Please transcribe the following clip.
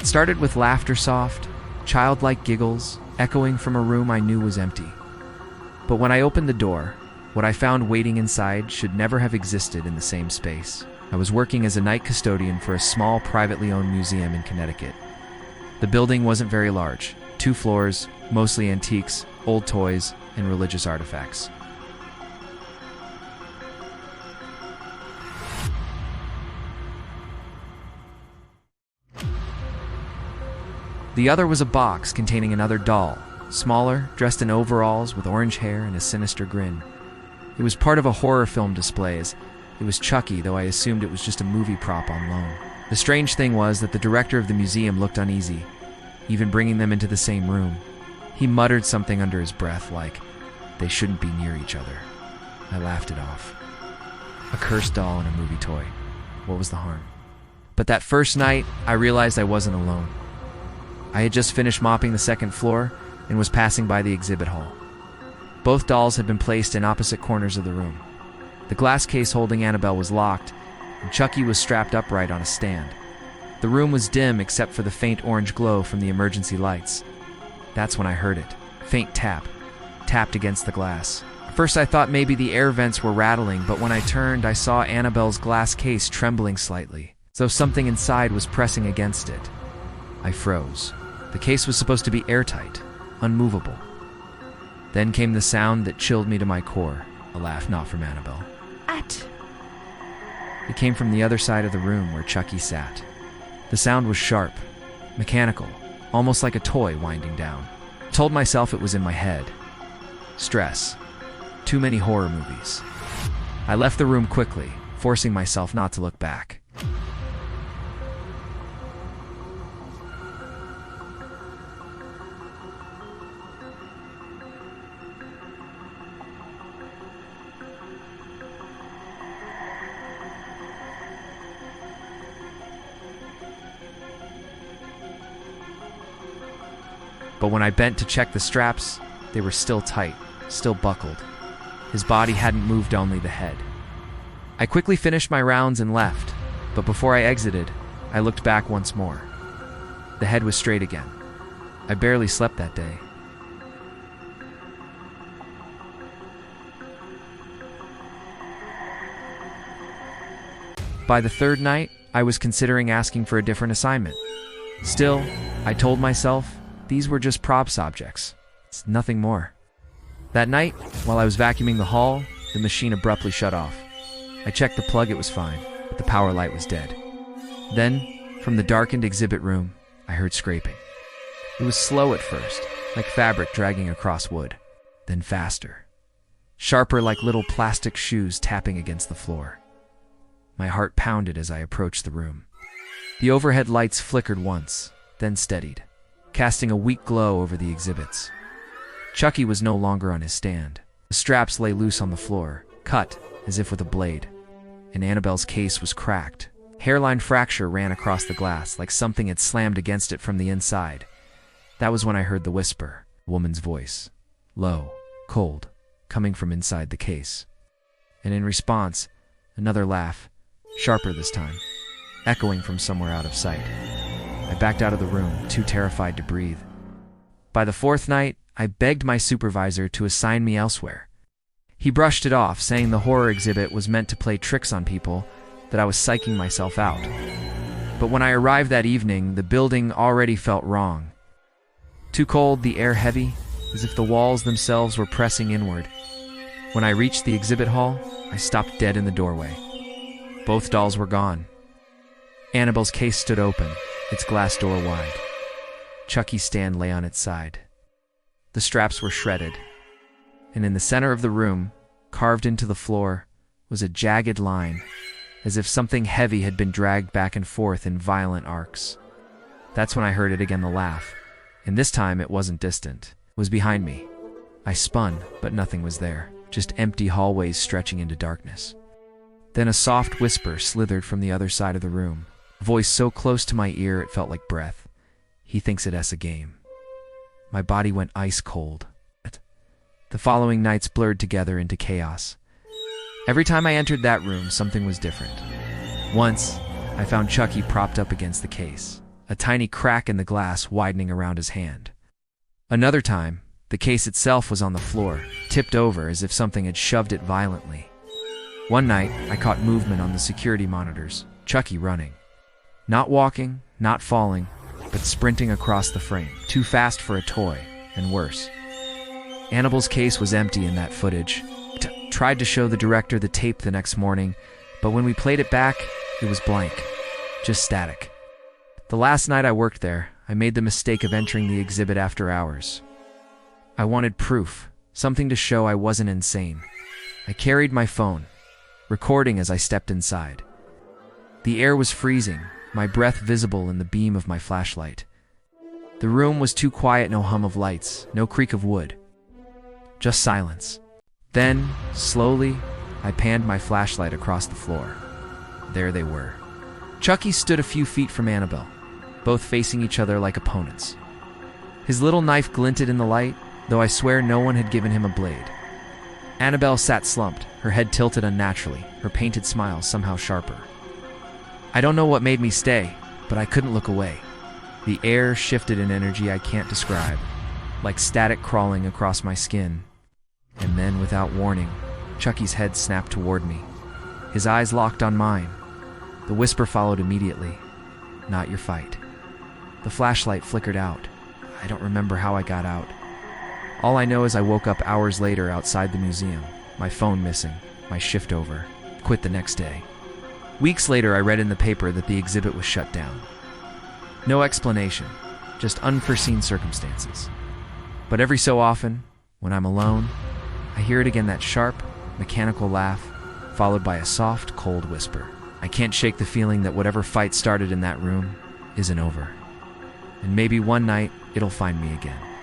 It started with laughter soft, childlike giggles, echoing from a room I knew was empty. But when I opened the door, what I found waiting inside should never have existed in the same space. I was working as a night custodian for a small, privately owned museum in Connecticut. The building wasn't very large, 2 floors, mostly antiques, old toys, and religious artifacts. The other was a box containing another doll, smaller, dressed in overalls with orange hair and a sinister grin. It was part of a horror film display, as it was Chucky, though I assumed it was just a movie prop on loan. The strange thing was that the director of the museum looked uneasy, even bringing them into the same room. He muttered something under his breath like, they shouldn't be near each other. I laughed it off. A cursed doll and a movie toy. What was the harm? But that first night, I realized I wasn't alone. I had just finished mopping the 2nd floor and was passing by the exhibit hall. Both dolls had been placed in opposite corners of the room. The glass case holding Annabelle was locked, and Chucky was strapped upright on a stand. The room was dim except for the faint orange glow from the emergency lights. That's when I heard it. Faint tap. Tapped against the glass. At first I thought maybe the air vents were rattling, but when I turned, I saw Annabelle's glass case trembling slightly, as though something inside was pressing against it. I froze. The case was supposed to be airtight, unmovable. Then came the sound that chilled me to my core, a laugh not from Annabelle. It came from the other side of the room where Chucky sat. The sound was sharp, mechanical, almost like a toy winding down. I told myself it was in my head. Stress. Too many horror movies. I left the room quickly, forcing myself not to look back. But when I bent to check the straps, they were still tight, still buckled. His body hadn't moved, only the head. I quickly finished my rounds and left, but before I exited, I looked back once more. The head was straight again. I barely slept that day. By the 3rd night, I was considering asking for a different assignment. Still, I told myself, these were just props objects. It's nothing more. That night, while I was vacuuming the hall, the machine abruptly shut off. I checked the plug, it was fine, but the power light was dead. Then, from the darkened exhibit room, I heard scraping. It was slow at first, like fabric dragging across wood, then faster. Sharper, like little plastic shoes tapping against the floor. My heart pounded as I approached the room. The overhead lights flickered once, then steadied, casting a weak glow over the exhibits. Chucky was no longer on his stand. The straps lay loose on the floor, cut as if with a blade, and Annabelle's case was cracked. Hairline fracture ran across the glass like something had slammed against it from the inside. That was when I heard the whisper, a woman's voice, low, cold, coming from inside the case. And in response, another laugh, sharper this time, echoing from somewhere out of sight. I backed out of the room, too terrified to breathe. By the 4th night, I begged my supervisor to assign me elsewhere. He brushed it off, saying the horror exhibit was meant to play tricks on people, that I was psyching myself out. But when I arrived that evening, the building already felt wrong. Too cold, the air heavy, as if the walls themselves were pressing inward. When I reached the exhibit hall, I stopped dead in the doorway. Both dolls were gone. Annabelle's case stood open, its glass door wide. Chucky's stand lay on its side. The straps were shredded, and in the center of the room, carved into the floor, was a jagged line, as if something heavy had been dragged back and forth in violent arcs. That's when I heard it again, the laugh, and this time it wasn't distant. It was behind me. I spun, but nothing was there, just empty hallways stretching into darkness. Then a soft whisper slithered from the other side of the room, a voice so close to my ear it felt like breath. He thinks it's a game. My body went ice cold. The following nights blurred together into chaos. Every time I entered that room, something was different. Once, I found Chucky propped up against the case, a tiny crack in the glass widening around his hand. Another time, the case itself was on the floor, tipped over as if something had shoved it violently. One night, I caught movement on the security monitors, Chucky running. Not walking, not falling, but sprinting across the frame, too fast for a toy, and worse. Annabelle's case was empty in that footage. Tried to show the director the tape the next morning, but when we played it back, it was blank, just static. The last night I worked there, I made the mistake of entering the exhibit after hours. I wanted proof, something to show I wasn't insane. I carried my phone, recording as I stepped inside. The air was freezing, my breath visible in the beam of my flashlight. The room was too quiet, no hum of lights, no creak of wood. Just silence. Then, slowly, I panned my flashlight across the floor. There they were. Chucky stood a few feet from Annabelle, both facing each other like opponents. His little knife glinted in the light, though I swear no one had given him a blade. Annabelle sat slumped, her head tilted unnaturally, her painted smile somehow sharper. I don't know what made me stay, but I couldn't look away. The air shifted in energy I can't describe, like static crawling across my skin. And then, without warning, Chucky's head snapped toward me. His eyes locked on mine. The whisper followed immediately. Not your fight. The flashlight flickered out. I don't remember how I got out. All I know is I woke up hours later outside the museum, my phone missing, my shift over, quit the next day. Weeks later, I read in the paper that the exhibit was shut down. No explanation, just unforeseen circumstances. But every so often, when I'm alone, I hear it again, that sharp, mechanical laugh, followed by a soft, cold whisper. I can't shake the feeling that whatever fight started in that room isn't over. And maybe one night, it'll find me again.